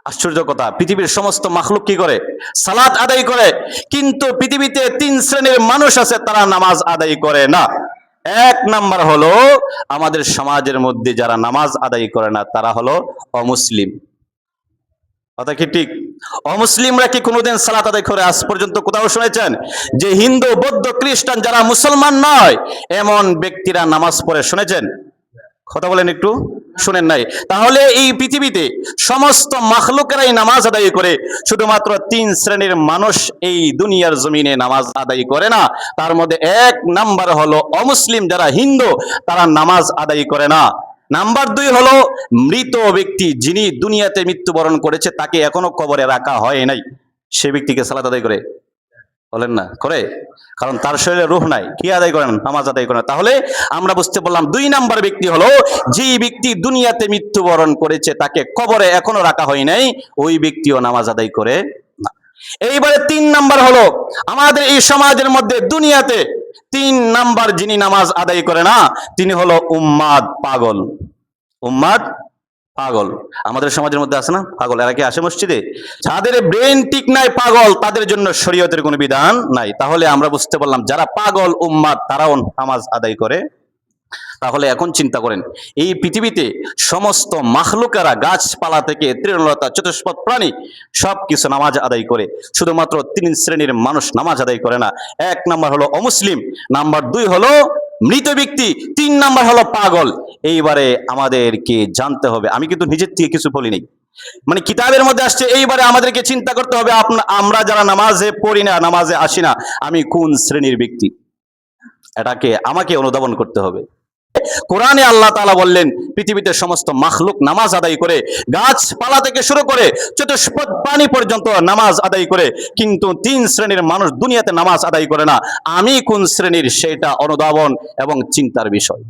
আশ্চর্য কথা, পৃথিবীর সমস্ত মাখলুক কি করে? সালাত আদায় করে। কিন্তু পৃথিবীতে 3 শ্রেণীর মানুষ আছে, তারা নামাজ আদায় করে না। এক নাম্বার হলো আমাদের সমাজের মধ্যে যারা নামাজ আদায় করে না তারা হলো অমুসলিম। কথা কি ঠিক? অমুসলিমরা কি কোনোদিন সালাত আদায় করে? আজ পর্যন্ত কোথাও শুনেছেন যে হিন্দু, বৌদ্ধ, খ্রিস্টান যারা মুসলমান নয় এমন ব্যক্তিরা নামাজ পড়ে? শুনেছেন? কথা বলেন একটু। শুনেন নাই? তাহলে এই পৃথিবীতে সমস্ত মাখলুকেরাই নামাজ আদায় করে, শুধুমাত্র 3 শ্রেণীর মানুষ এই দুনিয়ার জমিনে নামাজ আদায় করে না। তার মধ্যে এক নাম্বার হলো অমুসলিম যারা হিন্দু, তারা নামাজ আদায় করে না। নাম্বার 2 হলো মৃত ব্যক্তি, যিনি দুনিয়াতে মৃত্যুবরণ করেছে, তাকে এখনো কবরে রাখা হয় নাই, সে ব্যক্তিকে সালাত আদায় করে? বলেন না করে? কারণ তার শরীরে রূহ নাই, কি আদায় করেন? নামাজ আদায় করেন। তাহলে আমরা বুঝতে পারলাম 2 নাম্বার ব্যক্তি হলো যে ব্যক্তি দুনিয়াতে মৃত্যুবরণ করেছে, তাকে কবরে এখনো রাখা হয় নাই, ওই ব্যক্তিও নামাজ আদায় করে না। এইবারে 3 নাম্বার হলো আমাদের এই সমাজের মধ্যে দুনিয়াতে 3 নাম্বার যিনি নামাজ আদায় করে না, তিনি হলো উম্মাদ, পাগল। উম্মাদ পাগল আমাদের সমাজের মধ্যে আছে না পাগল? এরা কি আসে মসজিদে? যাদের ব্রেন ঠিক নাই, পাগল, তাদের জন্য শরীয়তের কোনো বিধান নাই। তাহলে আমরা বুঝতে পারলাম যারা পাগল উম্মাদ তারাও নামাজ আদায় করে। তাহলে এখন চিন্তা করেন, এই পৃথিবীতে সমস্ত মাখলুকেরা, গাছপালা থেকে তৃণলতা, চতুষ্পদ প্রাণী সবকিছু নামাজ আদায় করে, শুধুমাত্র 3 শ্রেণীর মানুষ নামাজ আদায় করে না। এক নাম্বার হলো অমুসলিম, নাম্বার 2 হলো মৃত ব্যক্তি, 3 নাম্বার হলো পাগল। এইবারে আমাদেরকে জানতে হবে, আমি কিন্তু নিজের থেকে কিছু বলিনি, মানে কিতাবের মধ্যে আসছে। এইবারে আমাদেরকে চিন্তা করতে হবে, আমরা যারা নামাজে পড়ি না, নামাজে আসি না, আমি কোন শ্রেণীর ব্যক্তি, এটাকে আমাকে অনুধাবন করতে হবে। কোরআনে আল্লাহ তাআলা বললেন পৃথিবীতে সমস্ত মাখলুক নামাজ আদায় করে, গাছপালা থেকে শুরু করে চতুষ্পদ প্রাণী পর্যন্ত নামাজ আদায় করে, কিন্তু 3 শ্রেণীর মানুষ দুনিয়াতে নামাজ আদায় করে না। আমি কোন শ্রেণীর, সেটা অনুধাবন এবং চিন্তার বিষয়।